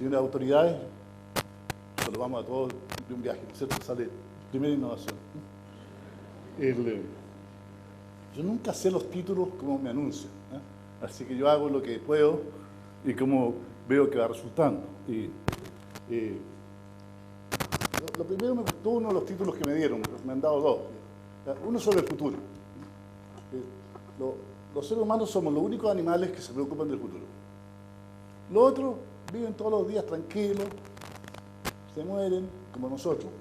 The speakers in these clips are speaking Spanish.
Señoras autoridades, saludamos a todos de un viaje, ¿no es cierto? Sale primera innovación. Yo nunca sé los títulos como me anuncian, ¿eh? Así que yo hago lo que puedo y como veo que va resultando. Lo primero me gustó uno de los títulos que me dieron, me han dado dos. Uno sobre el futuro. Los seres humanos somos los únicos animales que se preocupan del futuro. Los otros viven todos los días tranquilos, se mueren como nosotros,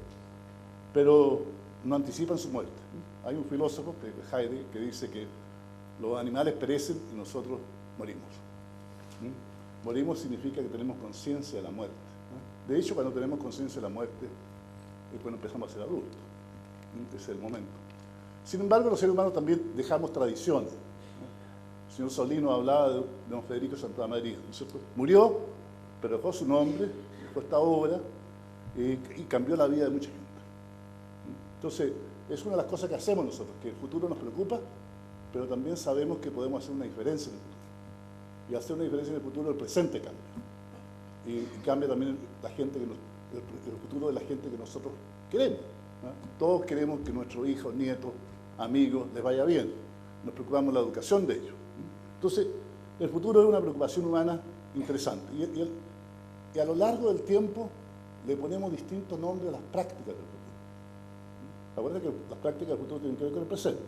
pero no anticipan su muerte. Hay un filósofo, Heidegger, que dice que los animales perecen y nosotros morimos. Morimos significa que tenemos conciencia de la muerte. De hecho, cuando tenemos conciencia de la muerte es cuando empezamos a ser adultos. Ese es el momento. Sin embargo, los seres humanos también dejamos tradiciones. El señor Solino hablaba de don Federico Santa María, ¿no es cierto? Murió, pero dejó su nombre, dejó esta obra y cambió la vida de mucha gente. Entonces, es una de las cosas que hacemos nosotros, que el futuro nos preocupa, pero también sabemos que podemos hacer una diferencia en el futuro. Y hacer una diferencia en el futuro, el presente cambia. Y cambia también la gente el futuro de la gente que nosotros queremos, ¿no? Todos queremos que nuestros hijos, nietos, amigos les vaya bien. Nos preocupamos de la educación de ellos. Entonces, el futuro es una preocupación humana interesante. Y a lo largo del tiempo le ponemos distintos nombres a las prácticas del futuro. Acuérdense que las prácticas del futuro tienen que ver con el presente.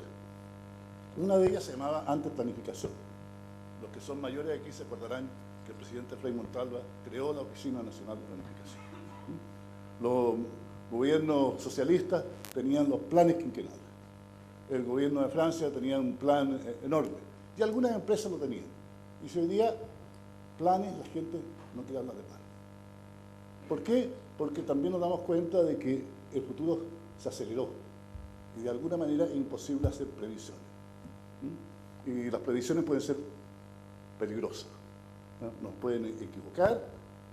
Una de ellas se llamaba antes planificación. Los que son mayores aquí se acordarán que el presidente Frei Montalva creó la Oficina Nacional de Planificación. Los gobiernos socialistas tenían los planes quinquenales. El gobierno de Francia tenía un plan enorme. Y algunas empresas lo tenían. Y si hoy día planes, la gente no quiere hablar de planes. ¿Por qué? Porque también nos damos cuenta de que el futuro se aceleró. Y de alguna manera es imposible hacer previsiones. Y las previsiones pueden ser peligrosas, ¿no? Nos pueden equivocar,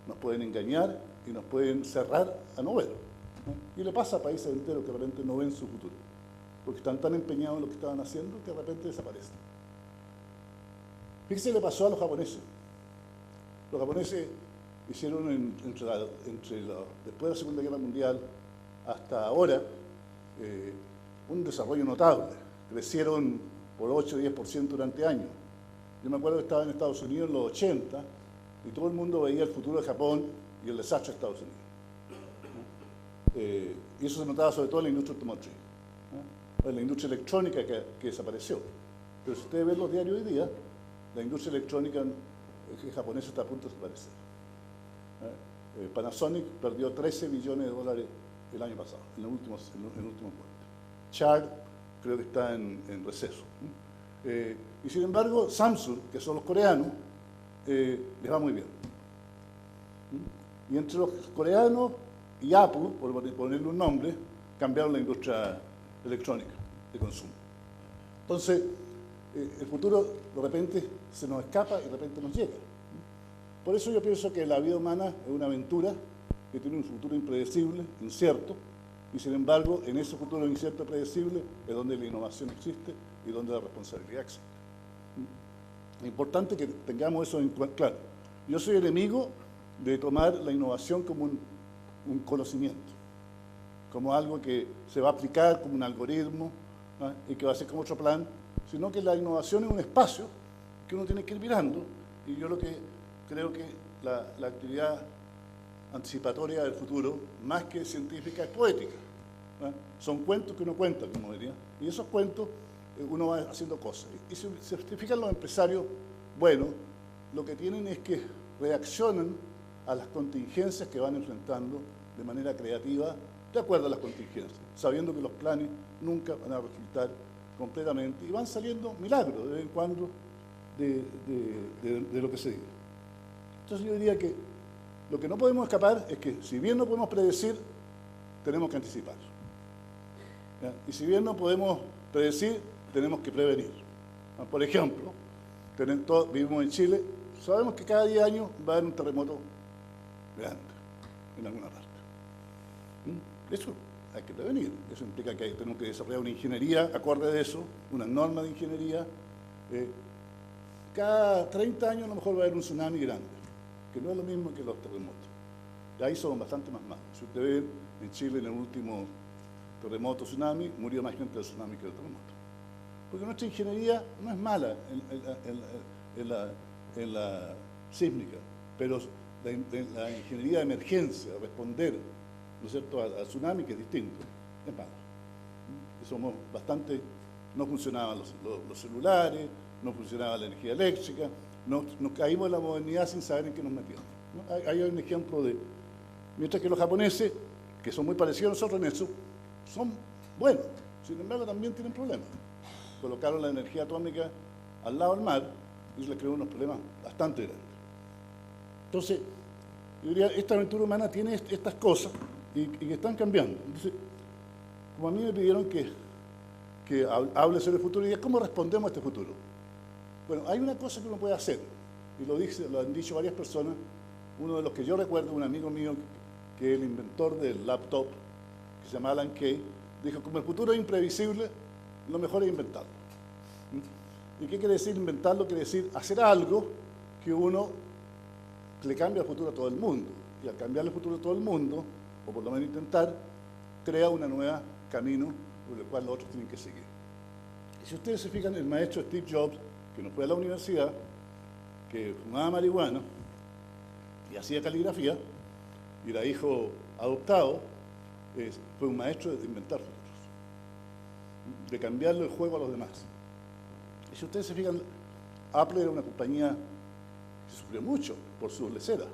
nos pueden engañar y nos pueden cerrar a no ver, ¿no? Y le pasa a países enteros que de repente no ven su futuro, porque están tan empeñados en lo que estaban haciendo que de repente desaparecen. Fíjese, le pasó a los japoneses. Los japoneses hicieron después de la Segunda Guerra Mundial hasta ahora un desarrollo notable. Crecieron por 8 o 10% durante años. Yo me acuerdo que estaba en Estados Unidos en los 80 y todo el mundo veía el futuro de Japón y el desastre de Estados Unidos. Y eso se notaba sobre todo en la industria automotriz, en la industria electrónica que desapareció. Pero si ustedes ven los diarios hoy día, la industria electrónica japonesa está a punto de desaparecer. Panasonic perdió $13 billones el año pasado, en el último puente. Chart creo que está en receso. Y sin embargo, Samsung, que son los coreanos, les va muy bien. Y entre los coreanos y Apple, por ponerle un nombre, cambiaron la industria electrónica de consumo. Entonces, el futuro de repente se nos escapa y de repente nos llega. Por eso yo pienso que la vida humana es una aventura que tiene un futuro impredecible, incierto, y sin embargo, en ese futuro incierto y predecible es donde la innovación existe y donde la responsabilidad existe. Es importante que tengamos eso en claro. Yo soy enemigo de tomar la innovación como un conocimiento, como algo que se va a aplicar como un algoritmo, ¿no? Y que va a ser como otro plan, sino que la innovación es un espacio que uno tiene que ir mirando, y yo lo que creo que la actividad anticipatoria del futuro, más que científica, es poética, ¿no? Son cuentos que uno cuenta, como diría, y esos cuentos uno va haciendo cosas. Y si se fijan los empresarios, bueno, lo que tienen es que reaccionan a las contingencias que van enfrentando de manera creativa, de acuerdo a las contingencias, sabiendo que los planes nunca van a resultar completamente, y van saliendo milagros de vez en cuando de lo que se diga. Entonces yo diría que lo que no podemos escapar es que, si bien no podemos predecir, tenemos que anticipar. ¿Ya? Y si bien no podemos predecir, tenemos que prevenir. Por ejemplo, vivimos en Chile, sabemos que cada 10 años va a haber un terremoto grande en alguna parte. Eso hay que prevenir. Eso implica que tenemos que desarrollar una ingeniería acorde de eso, una norma de ingeniería. Cada 30 años a lo mejor va a haber un tsunami grande. que no es lo mismo que los terremotos. Y ahí son bastante más malos. Si usted ve, en Chile, en el último terremoto, tsunami, murió más gente del tsunami que del terremoto. Porque nuestra ingeniería no es mala en la sísmica, pero la ingeniería de emergencia, responder, ¿no es cierto?, al tsunami, que es distinto, es mala. Y somos bastante, no funcionaban los celulares, no funcionaba la energía eléctrica, nos caímos en la modernidad sin saber en qué nos metíamos, ¿no? Hay un ejemplo de, mientras que los japoneses, que son muy parecidos a nosotros en eso, son buenos, sin embargo también tienen problemas. Colocaron la energía atómica al lado del mar y le creó unos problemas bastante grandes. Entonces, yo diría, esta aventura humana tiene estas cosas y que están cambiando. Entonces, como a mí me pidieron que hable sobre el futuro, y ¿cómo respondemos a este futuro? Bueno, hay una cosa que uno puede hacer, y lo han dicho varias personas. Uno de los que yo recuerdo, un amigo mío, que es el inventor del laptop, que se llama Alan Kay, dijo, como el futuro es imprevisible, lo mejor es inventarlo. ¿Y qué quiere decir inventarlo? Quiere decir hacer algo que uno le cambie el futuro a todo el mundo. Y al cambiar el futuro a todo el mundo, o por lo menos intentar, crea un nuevo camino por el cual los otros tienen que seguir. Y si ustedes se fijan, el maestro Steve Jobs, que no fue a la universidad, que fumaba marihuana y hacía caligrafía, y era hijo adoptado, fue un maestro de inventar futuros, de cambiarle el juego a los demás. Y si ustedes se fijan, Apple era una compañía que sufrió mucho por sus leceras.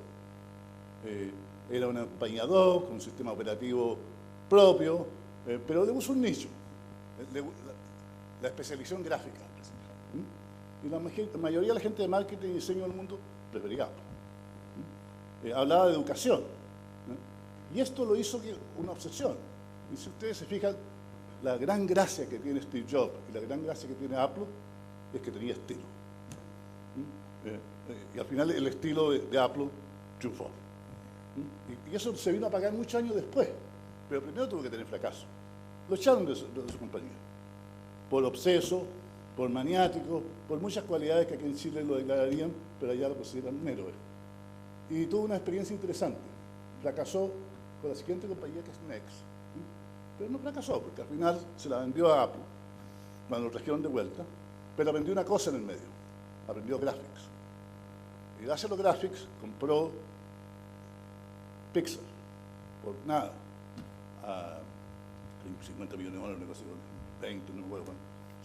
Era una compañía ad hoc, con un sistema operativo propio, pero le puso un nicho, la especialización gráfica. Y la mayoría de la gente de marketing y diseño del mundo prefería Apple. Hablaba de educación, ¿no? Y esto lo hizo una obsesión. Y si ustedes se fijan, la gran gracia que tiene Steve Jobs y la gran gracia que tiene Apple es que tenía estilo. Y al final el estilo de Apple triunfó. Y eso se vino a pagar muchos años después. Pero primero tuvo que tener fracaso. Lo echaron de su compañía. Por obseso, por maniático, por muchas cualidades que aquí en Chile lo declararían, pero allá lo consideran un héroe. Y tuvo una experiencia interesante. Fracasó con la siguiente compañía, que es Next. Pero no fracasó, porque al final se la vendió a Apple, cuando lo trajeron de vuelta, pero aprendió una cosa en el medio, aprendió graphics. Y gracias a los graphics compró Pixar, por nada, a 50 millones de dólares, una cosa así, 20, no me acuerdo.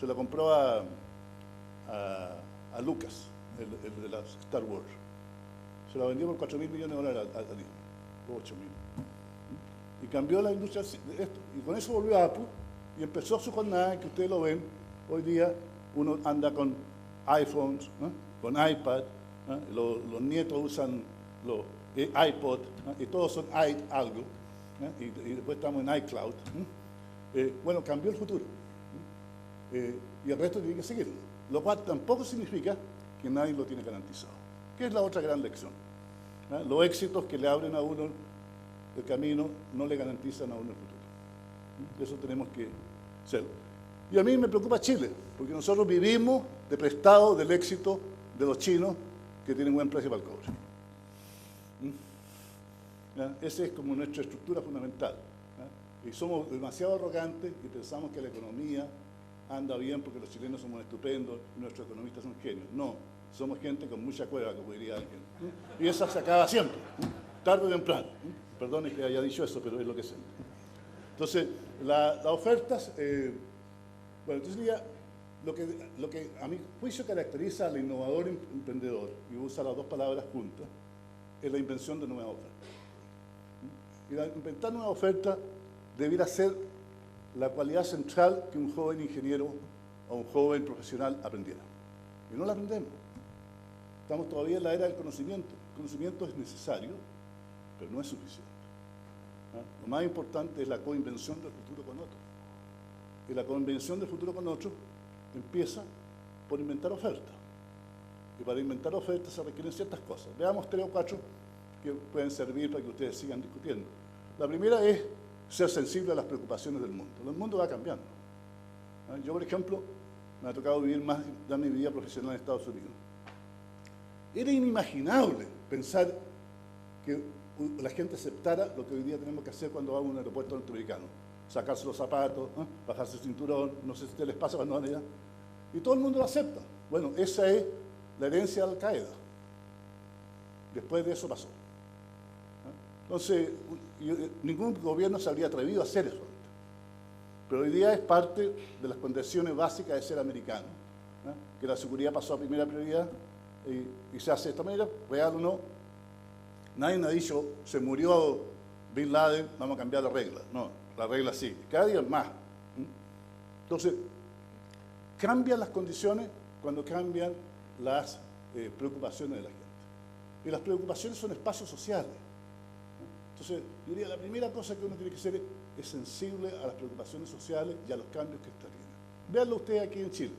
Se la compró a Lucas, el de las Star Wars. Se la vendió por 4.000 millones de dólares a Disney, o 8.000. Y cambió la industria de esto. Y con eso volvió a Apple y empezó su jornada, que ustedes lo ven. Hoy día uno anda con iPhones, ¿no?, con iPad, ¿no?, los nietos usan los iPod, ¿no?, y todos son algo, ¿no?, y después estamos en iCloud, ¿no? Bueno, cambió el futuro, ¿no? Y el resto tiene que seguirlo, lo cual tampoco significa que nadie lo tiene garantizado, que es la otra gran lección, ¿no? Los éxitos que le abren a uno el camino no le garantizan a uno el futuro, ¿no? Eso tenemos que hacerlo. Y a mí me preocupa Chile, porque nosotros vivimos de prestado del éxito de los chinos, que tienen buen precio para el cobre. ¿Ya? Esa es como nuestra estructura fundamental, ¿ya? Y somos demasiado arrogantes y pensamos que la economía anda bien porque los chilenos somos estupendos y nuestros economistas son genios. No, somos gente con mucha cueva, como diría alguien. Y esa se acaba siempre, tarde o temprano. Perdone que haya dicho eso, pero es lo que sé. Entonces, las ofertas, bueno, entonces diría, lo que a mi juicio caracteriza al innovador emprendedor, y usa las dos palabras juntas, es la invención de nuevas ofertas. Y inventar nuevas ofertas debiera ser la cualidad central que un joven ingeniero o un joven profesional aprendiera. Y no la aprendemos. Estamos todavía en la era del conocimiento. El conocimiento es necesario, pero no es suficiente. Lo más importante es la coinvención del futuro con otros. Y la coinvención del futuro con otros empieza por inventar ofertas. Y para inventar ofertas se requieren ciertas cosas. Veamos 3 o 4 que pueden servir para que ustedes sigan discutiendo. La primera es ser sensible a las preocupaciones del mundo. El mundo va cambiando. Yo, por ejemplo, me ha tocado vivir más de mi vida profesional en Estados Unidos. Era inimaginable pensar que la gente aceptara lo que hoy día tenemos que hacer cuando vamos a un aeropuerto norteamericano. Sacarse los zapatos, bajarse el cinturón, no sé si a ustedes les pasa cuando van allá. Y todo el mundo lo acepta. Bueno, esa es la herencia de Al-Qaeda. Después de eso pasó. Entonces, ningún gobierno se habría atrevido a hacer eso. Pero hoy día es parte de las condiciones básicas de ser americano, que la seguridad pasó a primera prioridad y se hace de esta manera, real o no. Nadie ha dicho, se murió Bin Laden, vamos a cambiar la regla. No, la regla sigue. Cada día más. Entonces, cambian las condiciones cuando cambian las preocupaciones de la gente. Y las preocupaciones son espacios sociales. Entonces, yo diría, la primera cosa que uno tiene que hacer es sensible a las preocupaciones sociales y a los cambios que esta tiene. Véanlo ustedes aquí en Chile.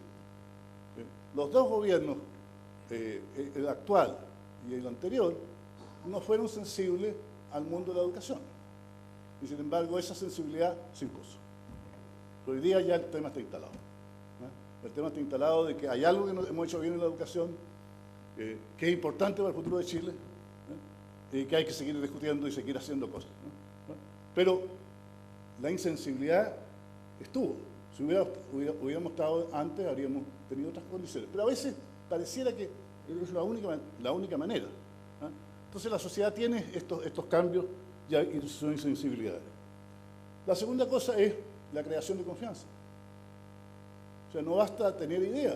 Los dos gobiernos, el actual y el anterior, no fueron sensibles al mundo de la educación. Y sin embargo, esa sensibilidad se impuso. Pero hoy día ya el tema está instalado. El tema está instalado de que hay algo que no hemos hecho bien en la educación, que es importante para el futuro de Chile, y que hay que seguir discutiendo y seguir haciendo cosas. Pero la insensibilidad estuvo. Si hubiéramos estado antes, habríamos tenido otras condiciones. Pero a veces pareciera que es la única manera. Entonces la sociedad tiene estos cambios y su insensibilidad. La segunda cosa es la creación de confianza. O sea, no basta tener ideas,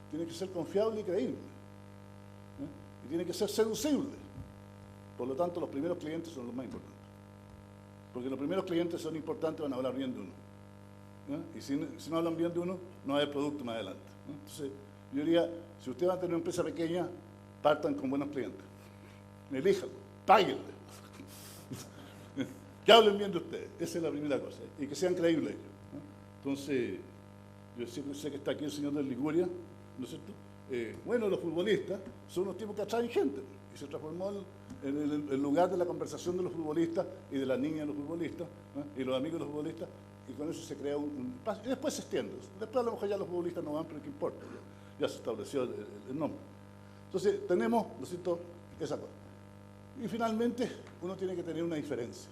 tiene que ser confiable y creíble. Y tiene que ser seducible. Por lo tanto, los primeros clientes son los más importantes. Porque los primeros clientes son importantes, van a hablar bien de uno. Y si no hablan bien de uno, no va a haber producto más adelante. Entonces, yo diría, si usted va a tener una empresa pequeña, partan con buenos clientes. Elíjanlo, páguenle. Que hablen bien de ustedes. Esa es la primera cosa. Y que sean creíbles ellos. Entonsé, yo sé que está aquí el señor de Liguria, ¿no es cierto? Bueno, los futbolistas son unos tipos que atraen gente. Y se transformó en el lugar de la conversación de los futbolistas y de las niñas de los futbolistas, y los amigos de los futbolistas, y con eso se crea un espacio. Y después se extiende. Después a lo mejor ya los futbolistas no van, pero ¿qué importa? Ya se estableció el nombre. Entonces, tenemos, ¿no es cierto?, esa cosa. Y finalmente, uno tiene que tener una diferencia.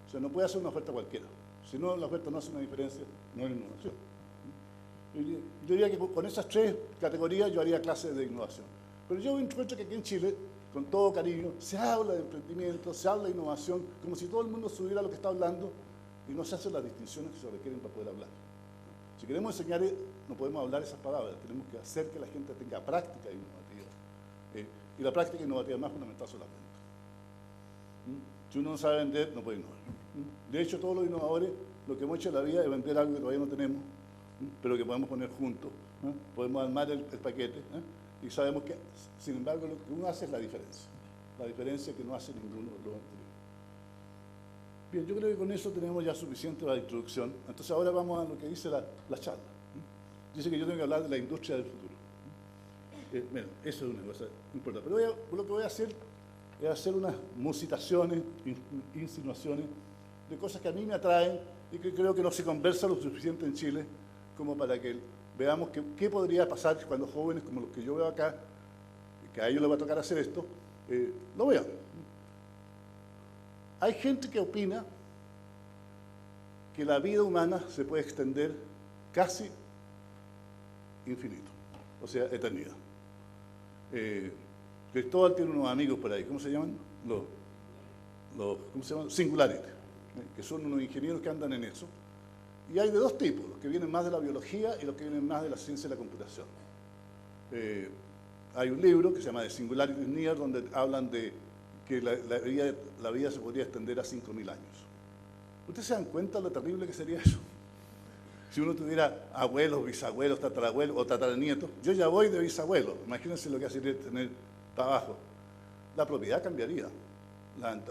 O sea, no puede hacer una oferta cualquiera. Si no, la oferta no hace una diferencia, no es innovación. Yo diría que con esas tres categorías yo haría clases de innovación. Pero yo encuentro que aquí en Chile, con todo cariño, se habla de emprendimiento, se habla de innovación, como si todo el mundo supiera lo que está hablando y no se hacen las distinciones que se requieren para poder hablar. Si queremos enseñar, no podemos hablar esas palabras, tenemos que hacer que la gente tenga práctica innovativa. Y la práctica innovativa más fundamental son las ventas. Si uno no sabe vender, no puede innovar. De hecho, todos los innovadores, lo que hemos hecho en la vida es vender algo que todavía no tenemos, pero que podemos poner juntos, podemos armar el paquete, y sabemos que, sin embargo, lo que uno hace es la diferencia que no hace ninguno de los anteriores. Bien, yo creo que con eso tenemos ya suficiente la introducción. Entonces ahora vamos a lo que dice la charla. Dice que yo tengo que hablar de la industria del futuro. Bueno, eso es una cosa importante. Pero lo que voy a hacer es hacer unas musitaciones, insinuaciones de cosas que a mí me atraen y que creo que no se conversa lo suficiente en Chile como para que veamos qué podría pasar cuando jóvenes como los que yo veo acá, que a ellos les va a tocar hacer esto, lo vean. Hay gente que opina que la vida humana se puede extender casi infinito, o sea, eternidad. Cristóbal tiene unos amigos por ahí, ¿cómo se llaman? ¿Cómo se llaman? Singularity, que son unos ingenieros que andan en eso. Y hay de dos tipos, los que vienen más de la biología y los que vienen más de la ciencia de la computación. Hay un libro que se llama The Singularity Near, donde hablan de que la vida se podría extender a 5.000 años. ¿Ustedes se dan cuenta de lo terrible que sería eso? Si uno tuviera abuelos, bisabuelos, tatarabuelos o tataranietos, yo ya voy de bisabuelo, imagínense lo que hace tener para abajo. La propiedad cambiaría,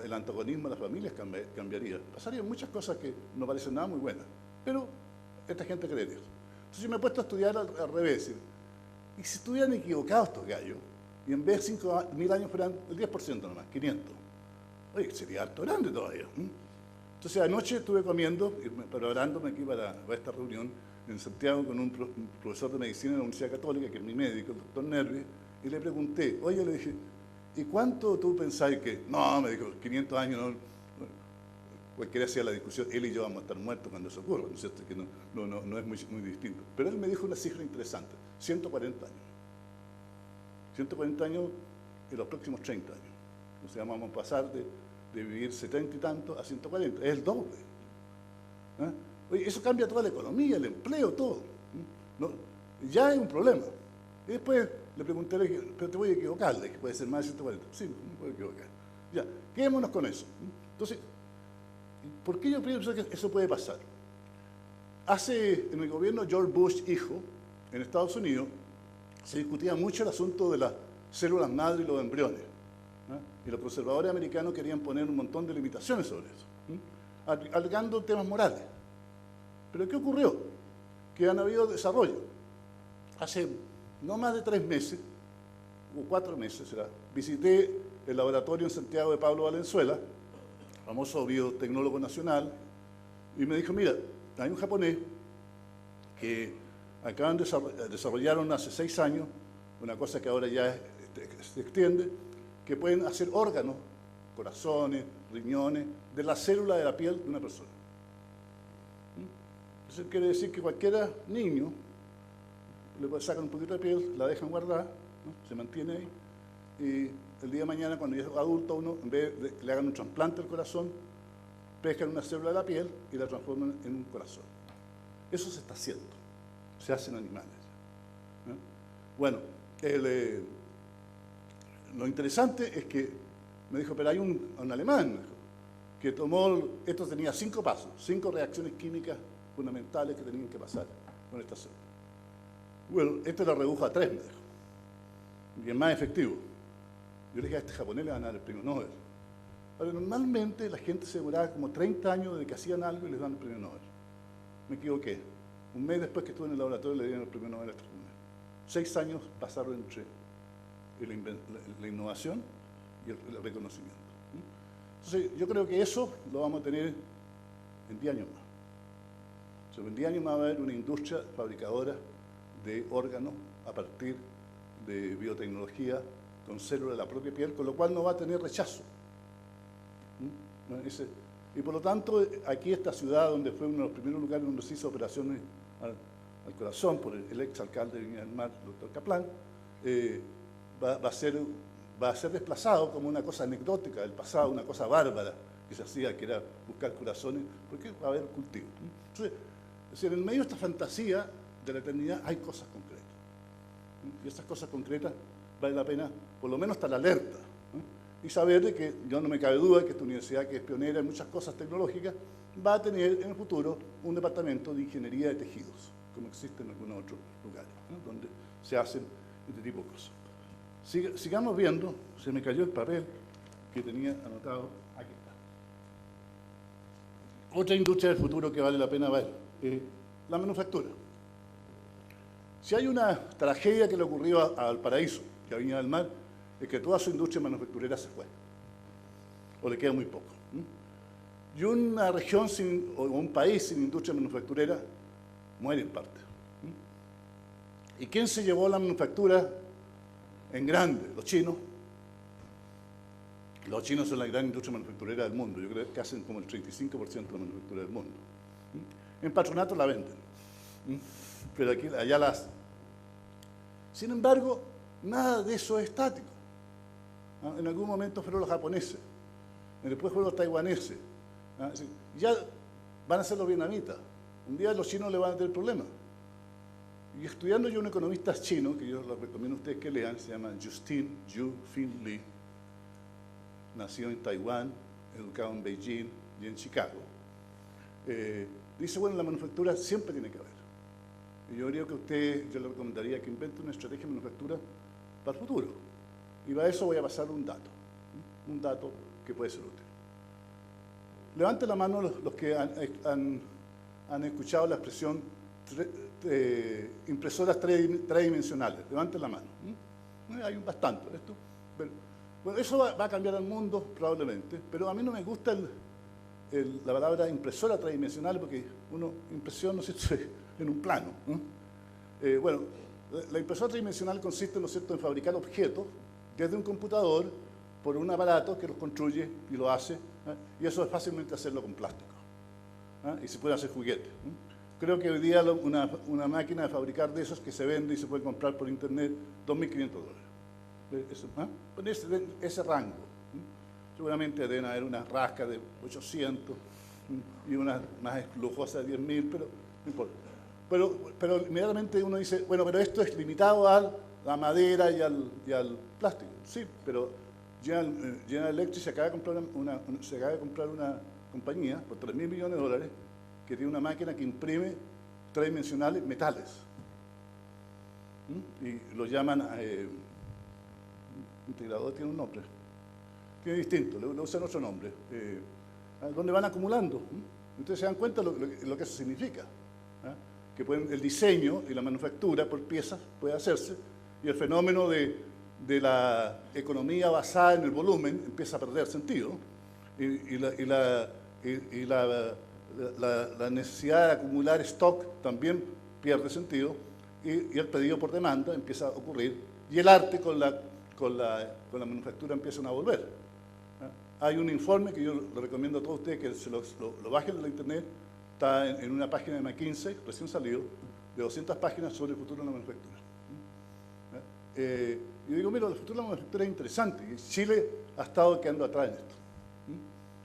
el antagonismo de las familias cambiaría. Pasarían muchas cosas que no parecen nada muy buenas, pero esta gente cree en eso. Entonces yo me he puesto a estudiar al revés. Y si estuvieran equivocados estos gallos, y en vez de 5.000 años fueran el 10% nomás, 500, oye, sería harto grande todavía. Entonces anoche estuve comiendo, preparándome aquí para esta reunión en Santiago con un profesor de medicina de la Universidad Católica, que es mi médico, el doctor Nervi, y le pregunté, oye, le dije, ¿y cuánto tú pensáis que? No, me dijo, 500 años, no, cualquiera hacía la discusión, él y yo vamos a estar muertos cuando eso ocurra, ¿no es cierto? Que no es muy distinto. Pero él me dijo una cifra interesante, 140 años. 140 años en los próximos 30 años. O sea, vamos a pasar de vivir 70 y tanto a 140, es el doble. ¿Eh? Oye, eso cambia toda la economía, el empleo, todo. No, ya es un problema. Y después le pregunté, pero te voy a equivocar, le dije, puede ser más de 140. Sí, me puedo equivocar. Ya, quedémonos con eso. Entonces, ¿por qué yo pienso que eso puede pasar? En el gobierno George Bush, hijo, en Estados Unidos, se discutía mucho el asunto de las células madre y los embriones. Y los conservadores americanos querían poner un montón de limitaciones sobre eso, alegando temas morales. Pero ¿qué ocurrió? Que han habido desarrollo. Hace no más de 3 meses, o 4 meses será, visité el laboratorio en Santiago de Pablo Valenzuela, famoso biotecnólogo nacional, y me dijo, mira, hay un japonés que desarrollaron hace 6 años una cosa que ahora ya se extiende, que pueden hacer órganos, corazones, riñones, de la célula de la piel de una persona. Eso quiere decir que cualquier niño le sacan un poquito de piel, la dejan guardar, ¿no? Se mantiene ahí, y el día de mañana, cuando ya es adulto, uno, en vez de que le hagan un trasplante al corazón, pescan una célula de la piel y la transforman en un corazón. Eso se está haciendo, se hacen animales. ¿No? Bueno, lo interesante es que me dijo, pero hay un alemán, me dijo, que tomó, esto tenía 5 pasos, 5 reacciones químicas fundamentales que tenían que pasar con esta célula. Bueno, este lo redujo a 3, me dijo, y es más efectivo. Yo le dije, a este japonés le van a dar el premio Nobel. Ahora, normalmente la gente se demoraba como 30 años desde que hacían algo y les dan el premio Nobel. Me equivoqué. Un mes después que estuve en el laboratorio le dieron el premio Nobel a este japonés. 6 años pasaron entre la innovación y el reconocimiento. Entonces, yo creo que eso lo vamos a tener en 10 años más. O sea, en 10 años más va a haber una industria fabricadora de órganos a partir de biotecnología con células de la propia piel, con lo cual no va a tener rechazo. Y por lo tanto, aquí esta ciudad, donde fue uno de los primeros lugares donde se hizo operaciones al corazón por el exalcalde de Viña del Mar, el doctor Kaplan, va a ser desplazado como una cosa anecdótica del pasado, una cosa bárbara que se hacía, que era buscar corazones, porque va a haber cultivo. Entonces, es decir, en medio de esta fantasía de la eternidad hay cosas concretas. Y esas cosas concretas vale la pena, por lo menos, estar alerta. Y saber de que, yo no me cabe duda, que esta universidad, que es pionera en muchas cosas tecnológicas, va a tener en el futuro un departamento de ingeniería de tejidos, como existe en algunos otros lugares, ¿no? Donde se hacen este tipo de cosas. Sigamos viendo, se me cayó el papel que tenía anotado, aquí está. Otra industria del futuro que vale la pena ver, la manufactura. Si hay una tragedia que le ocurrió a Valparaíso, que a Viña del Mar, es que toda su industria manufacturera se fue, o le queda muy poco. Y una región o un país sin industria manufacturera muere en parte. ¿Y quién se llevó la manufactura en grande? Los chinos. Los chinos son la gran industria manufacturera del mundo. Yo creo que hacen como el 35% de la manufactura del mundo. En patronato la venden, pero aquí, allá la hacen. Sin embargo, nada de eso es estático. En algún momento fueron los japoneses, después fueron los taiwaneses. Ya van a ser los vietnamitas. Un día los chinos le van a tener problemas. Y estudiando yo un economista chino, que yo les recomiendo a ustedes que lean, se llama Justin Yu Fin Lee, nació en Taiwán, educado en Beijing y en Chicago. Dice, bueno, la manufactura siempre tiene que haber. Y yo creo que yo le recomendaría que invente una estrategia de manufactura para el futuro. Y para eso voy a pasar un dato que puede ser útil. Levanten la mano los que han escuchado la expresión impresoras tridimensionales. Levanten la mano. Hay bastante de esto. Bueno, eso va a cambiar el mundo probablemente, pero a mí no me gusta la palabra impresora tridimensional porque uno impresiona, ¿no es cierto?, en un plano. Bueno, La impresora tridimensional consiste, ¿no es cierto?, en fabricar objetos desde un computador por un aparato que los construye y lo hace, y eso es fácilmente hacerlo con plástico, y se pueden hacer juguetes. Creo que hoy día una máquina de fabricar de esos que se vende y se puede comprar por internet, $2.500. Eso, con ese rango. Seguramente deben haber unas rascas de 800 y unas más lujosas de 10.000, pero no importa. Pero inmediatamente uno dice, bueno, pero esto es limitado a la madera y al plástico. Sí, pero General Electric se acaba de comprar una compañía por $3.000 millones que tiene una máquina que imprime tridimensionales metales. Y lo llaman integrador, tiene un nombre. Tiene distinto, le usan otro nombre. Donde van acumulando. Ustedes se dan cuenta lo que eso significa. Que el diseño y la manufactura por piezas puede hacerse y el fenómeno de la economía basada en el volumen empieza a perder sentido y la necesidad de acumular stock también pierde sentido y el pedido por demanda empieza a ocurrir y el arte con la manufactura empiezan a volver. Hay un informe que yo le recomiendo a todos ustedes que se lo bajen de la internet. Está en una página de McKinsey, recién salido, de 200 páginas sobre el futuro de la manufactura. Y digo, mira, el futuro de la manufactura es interesante. Y Chile ha estado quedando atrás en esto.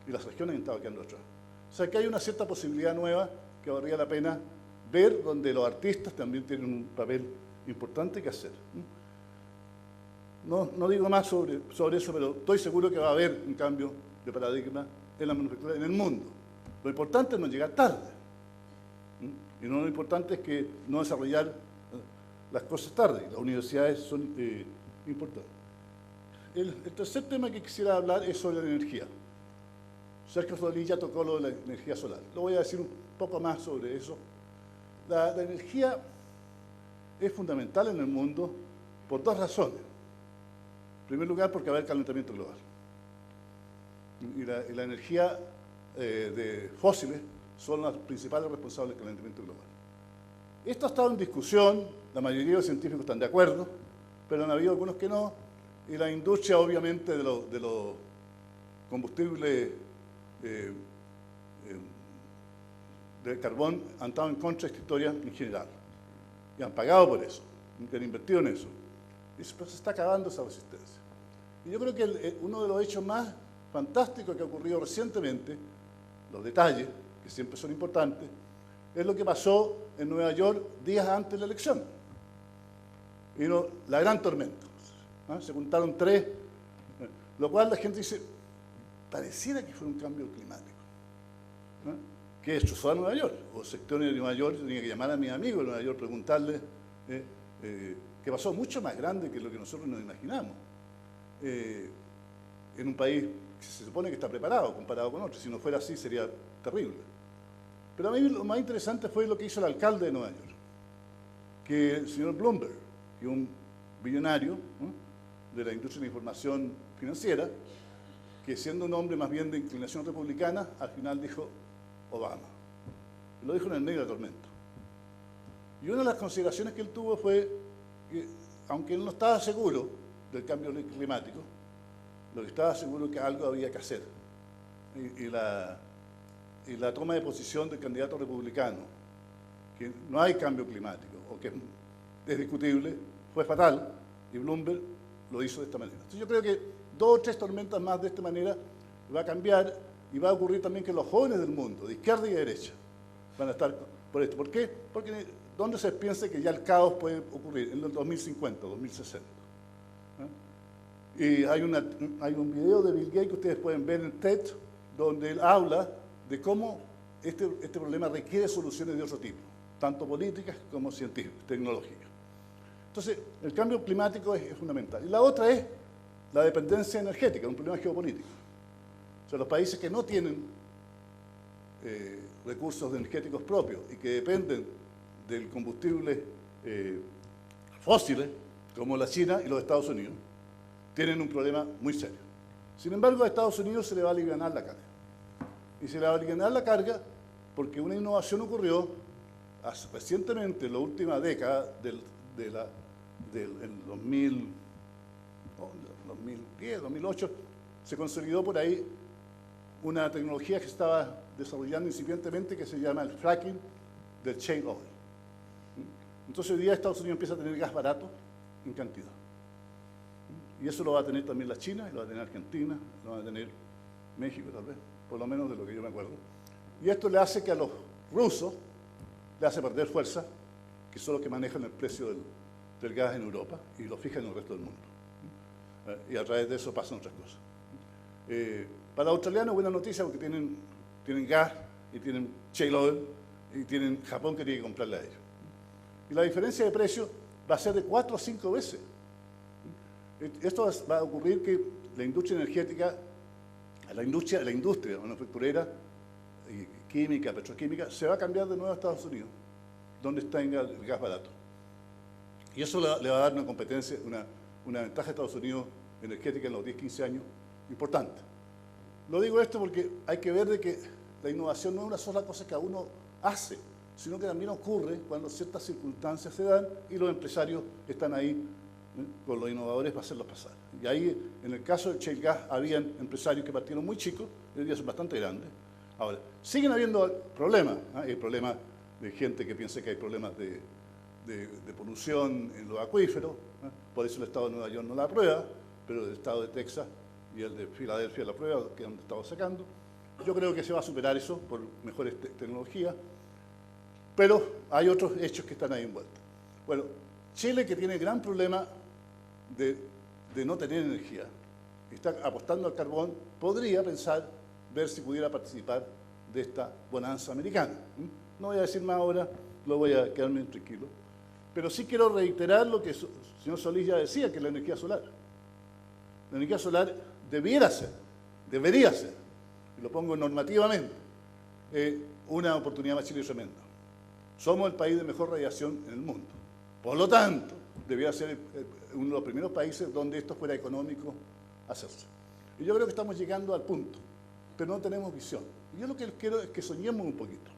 Y las regiones han estado quedando atrás. O sea que hay una cierta posibilidad nueva que valdría la pena ver, donde los artistas también tienen un papel importante que hacer. No digo más sobre eso, pero estoy seguro que va a haber un cambio de paradigma en la manufactura en el mundo. Lo importante es no llegar tarde. Y no lo importante es que no desarrollar las cosas tarde. Las universidades son importantes. El tercer tema que quisiera hablar es sobre la energía. Sergio Rodríguez ya tocó lo de la energía solar. Lo voy a decir un poco más sobre eso. La energía es fundamental en el mundo por dos razones. En primer lugar, porque va a haber calentamiento global. Y la energía de fósiles son las principales responsables del calentamiento global. Esto ha estado en discusión, la mayoría de los científicos están de acuerdo, pero han habido algunos que no, y la industria obviamente de los combustibles de carbón han estado en contra de esta historia en general, y han pagado por eso, y han invertido en eso. Y se está acabando esa resistencia. Y yo creo que uno de los hechos más fantásticos que ha ocurrido recientemente, los detalles, que siempre son importantes, es lo que pasó en Nueva York días antes de la elección. Vino la gran tormenta. Se juntaron tres, lo cual la gente dice, pareciera que fue un cambio climático. Que destrozó a Nueva York. O sectores de Nueva York, tenía que llamar a mis amigos de Nueva York, preguntarles que pasó mucho más grande que lo que nosotros nos imaginamos. En un país que se supone que está preparado comparado con otros. Si no fuera así sería terrible. Pero a mí lo más interesante fue lo que hizo el alcalde de Nueva York, que el señor Bloomberg, que es un billonario de la industria de la información financiera, que siendo un hombre más bien de inclinación republicana, al final dijo Obama. Lo dijo en el medio de la tormenta. Y una de las consideraciones que él tuvo fue que, aunque él no estaba seguro del cambio climático, lo que estaba seguro es que algo había que hacer. Y la toma de posición del candidato republicano, que no hay cambio climático, o que es discutible, fue fatal, y Bloomberg lo hizo de esta manera. Entonces yo creo que 2 o 3 tormentas más de esta manera va a cambiar, y va a ocurrir también que los jóvenes del mundo, de izquierda y de derecha, van a estar por esto. ¿Por qué? Porque ¿dónde se piensa que ya el caos puede ocurrir? En el 2050, 2060. Y hay un video de Bill Gates que ustedes pueden ver en TED, donde él habla de cómo este problema requiere soluciones de otro tipo, tanto políticas como científicas, tecnológicas. Entonces, el cambio climático es fundamental. Y la otra es la dependencia energética, un problema geopolítico. O sea, los países que no tienen recursos energéticos propios y que dependen del combustible fósiles, como la China y los Estados Unidos, tienen un problema muy serio. Sin embargo, a Estados Unidos se le va a aliviar la carga. Y se le va a aliviar la carga porque una innovación ocurrió recientemente, en la última década, en 2010, 2008, se consolidó por ahí una tecnología que se estaba desarrollando incipientemente que se llama el fracking del shale oil. Entonces hoy día Estados Unidos empieza a tener gas barato en cantidad. Y eso lo va a tener también la China, y lo va a tener Argentina, lo va a tener México tal vez, por lo menos de lo que yo me acuerdo. Y esto le hace que a los rusos le hace perder fuerza, que son los que manejan el precio del gas en Europa y lo fijan en el resto del mundo. Y a través de eso pasan otras cosas. Para los australianos, buena noticia porque tienen gas y tienen shale oil y tienen Japón que tiene que comprarle a ellos. Y la diferencia de precio va a ser de 4 o 5 veces. Esto va a ocurrir que la industria energética, la industria manufacturera, química, petroquímica, se va a cambiar de nuevo a Estados Unidos, donde está el gas barato. Y eso le va a dar una competencia, una ventaja a Estados Unidos energética en los 10, 15 años importante. Lo digo esto porque hay que ver de que la innovación no es una sola cosa que uno hace, sino que también ocurre cuando ciertas circunstancias se dan y los empresarios están ahí con los innovadores para hacerlos pasar. Y ahí, en el caso del shale gas, habían empresarios que partieron muy chicos, hoy día son bastante grandes. Ahora, siguen habiendo problemas. Hay problemas de gente que piensa que hay problemas de polución en los acuíferos, por eso el Estado de Nueva York no la aprueba, pero el Estado de Texas y el de Filadelfia la aprueba, que es donde estamos sacando. Yo creo que se va a superar eso por mejores tecnologías, pero hay otros hechos que están ahí envueltos. Bueno, Chile, que tiene el gran problema de no tener energía, está apostando al carbón, podría pensar ver si pudiera participar de esta bonanza americana. No voy a decir más ahora, lo voy a quedarme tranquilo, pero sí quiero reiterar lo que el señor Solís ya decía, que es la energía solar. La energía solar debería ser, y lo pongo normativamente, una oportunidad para Chile tremenda. Somos el país de mejor radiación en el mundo. Por lo tanto, debería ser uno de los primeros países donde esto fuera económico hacerse. Y yo creo que estamos llegando al punto, pero no tenemos visión. Y yo lo que quiero es que soñemos un poquito.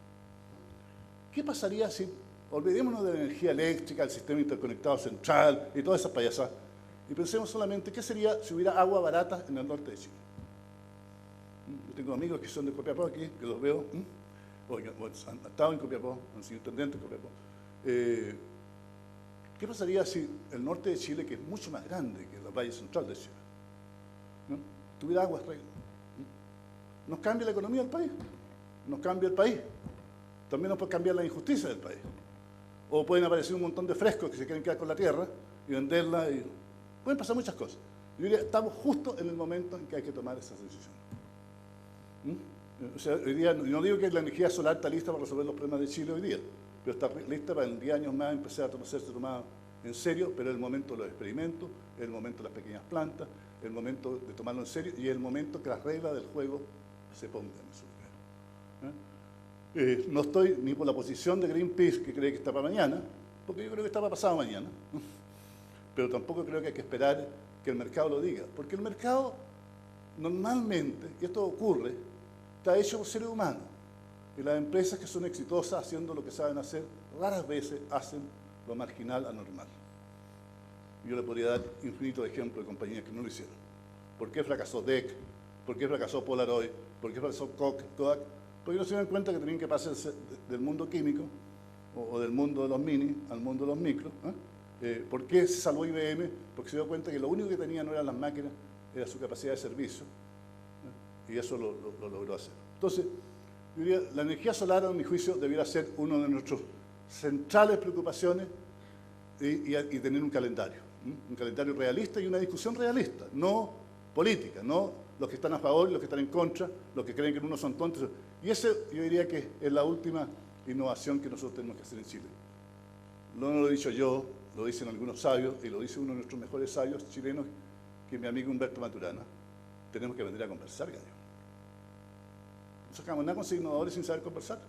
¿Qué pasaría si olvidémonos de la energía eléctrica, el sistema interconectado central y todas esas payasas, y pensemos solamente qué sería si hubiera agua barata en el norte de Chile? Yo tengo amigos que son de Copiapó aquí, que los veo, han estado en Copiapó, han sido intendentes en Copiapó. ¿Qué pasaría si el norte de Chile, que es mucho más grande que la valle central de Chile, tuviera agua arreglo? Nos cambia la economía del país, nos cambia el país. También nos puede cambiar la injusticia del país. O pueden aparecer un montón de frescos que se quieren quedar con la tierra y venderla. Pueden pasar muchas cosas. Yo diría, estamos justo en el momento en que hay que tomar esas decisiones. O sea, hoy día, no digo que la energía solar está lista para resolver los problemas de Chile hoy día, pero está lista para en 10 años más empezar a serse tomada en serio, pero es el momento de los experimentos, es el momento de las pequeñas plantas, es el momento de tomarlo en serio y es el momento que las reglas del juego se pongan en su lugar. No estoy ni por la posición de Greenpeace, que cree que está para mañana, porque yo creo que está para pasado mañana, pero tampoco creo que hay que esperar que el mercado lo diga, porque el mercado normalmente, y esto ocurre, está hecho por seres humanos, y las empresas que son exitosas haciendo lo que saben hacer, raras veces hacen lo marginal anormal. Yo le podría dar infinitos ejemplos de compañías que no lo hicieron. ¿Por qué fracasó DEC? ¿Por qué fracasó Polaroid? ¿Por qué fracasó Kodak? Porque no se dan cuenta que tenían que pasarse del mundo químico o del mundo de los mini al mundo de los micros. ¿Por qué se salvó IBM? Porque se dio cuenta que lo único que tenía no eran las máquinas, era su capacidad de servicio. Y eso lo logró hacer. Entonces, yo diría, la energía solar, a mi juicio, debiera ser una de nuestras centrales preocupaciones y tener un calendario realista y una discusión realista, no política, no los que están a favor y los que están en contra, los que creen que unos son tontos. Y ese yo diría que es la última innovación que nosotros tenemos que hacer en Chile. No lo he dicho yo, lo dicen algunos sabios y lo dice uno de nuestros mejores sabios chilenos, que es mi amigo Humberto Maturana. Tenemos que aprender a conversar, gallo. No sacamos nada con ser innovadores sin saber conversar,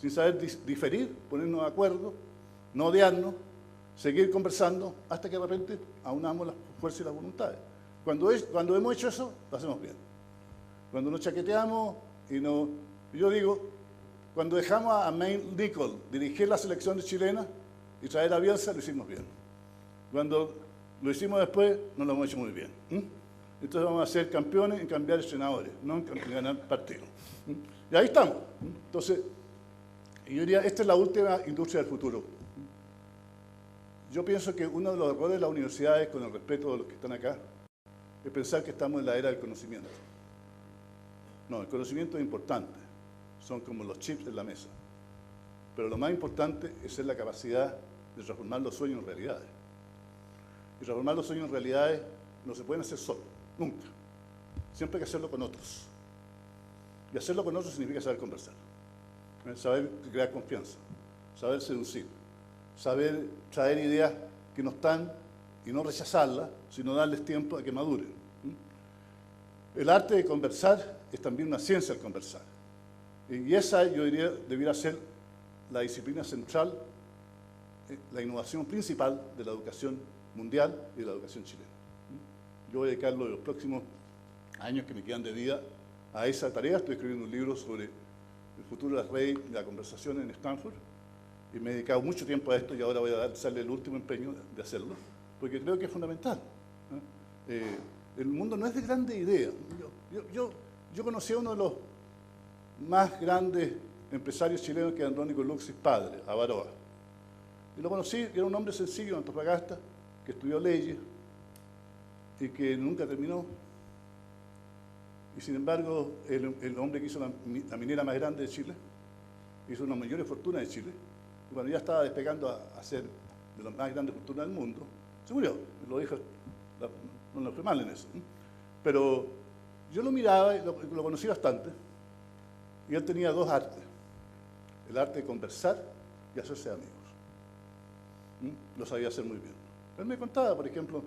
sin saber diferir, ponernos de acuerdo, no odiarnos, seguir conversando hasta que de repente aunamos las fuerzas y las voluntades. Cuando hemos hecho eso, lo hacemos bien. Cuando nos chaqueteamos y no... Yo digo, cuando dejamos a Maine Nicol dirigir la selección chilena, y traer a Bielsa lo hicimos bien. Cuando lo hicimos después, no lo hemos hecho muy bien. Entonces vamos a ser campeones en cambiar entrenadores, no en ganar partidos. Y ahí estamos. Entonces, yo diría, esta es la última industria del futuro. Yo pienso que uno de los errores de las universidades, con el respeto de los que están acá, es pensar que estamos en la era del conocimiento. No, el conocimiento es importante, son como los chips en la mesa. Pero lo más importante es la capacidad de transformar los sueños en realidades. Y transformar los sueños en realidades no se pueden hacer solo, nunca. Siempre hay que hacerlo con otros. Y hacerlo con otros significa saber conversar, saber crear confianza, saber seducir, saber traer ideas que no están y no rechazarlas, sino darles tiempo a que maduren. El arte de conversar es también una ciencia al conversar. Y esa, yo diría, debiera ser la disciplina central, la innovación principal de la educación mundial y de la educación chilena. Yo voy a dedicarlo en los próximos años que me quedan de vida a esa tarea. Estoy escribiendo un libro sobre el futuro de las redes y la conversación en Stanford, y me he dedicado mucho tiempo a esto y ahora voy a darle el último empeño de hacerlo, porque creo que es fundamental. El mundo no es de grandes ideas. Yo conocí a uno de los más grandes empresarios chilenos, que es Andrónico Luxis padre, a Baroa. Y lo conocí, era un hombre sencillo, de Antofagasta, que estudió leyes y que nunca terminó. Y sin embargo, el hombre que hizo la minera más grande de Chile, hizo una mayor fortuna de Chile, y cuando ya estaba despegando a ser de las más grandes fortunas del mundo, se murió. Me lo dijo, no le fue mal en eso. Pero yo lo miraba y lo conocí bastante, y él tenía dos artes: el arte de conversar y hacerse amigos. Lo sabía hacer muy bien. Él me contaba, por ejemplo,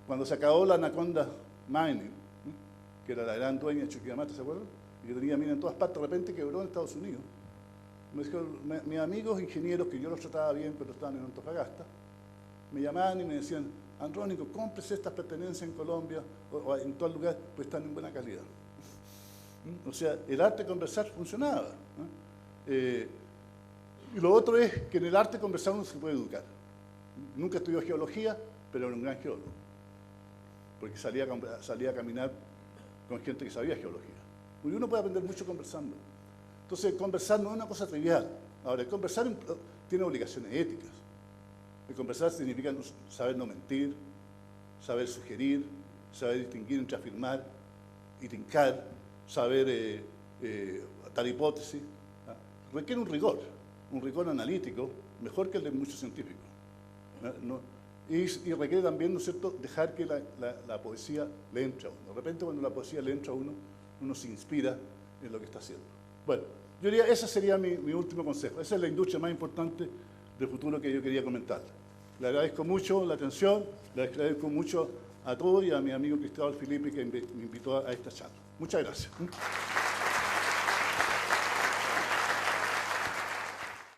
cuando se acabó la Anaconda Mining, que era la gran dueña de Chuquicamata, ¿se acuerdan? Y que tenía mina en todas partes, de repente quebró en Estados Unidos. Me dijeron, mis amigos ingenieros, que yo los trataba bien cuando estaban en Antofagasta, me llamaban y me decían, Andrónico, cómprese estas pertenencias en Colombia o en todo lugar, pues están en buena calidad. O sea, el arte de conversar funcionaba. Y lo otro es que en el arte de conversar uno se puede educar. Nunca estudió geología, pero era un gran geólogo, porque salía a caminar con gente que sabía geología. Y uno puede aprender mucho conversando. Entonces, conversar no es una cosa trivial. Ahora, el conversar tiene obligaciones éticas. El conversar significa saber no mentir, saber sugerir, saber distinguir entre afirmar y trincar, saber dar hipótesis. Requiere un rigor analítico, mejor que el de muchos científicos. Y requiere también, ¿no es cierto?, dejar que la poesía le entre a uno. De repente, cuando la poesía le entra a uno, uno se inspira en lo que está haciendo. Bueno, yo diría, ese sería mi último consejo. Esa es la industria más importante del futuro que yo quería comentar. Le agradezco mucho la atención, le agradezco mucho a todos y a mi amigo Cristóbal Filipe, que me invitó a esta charla. Muchas gracias.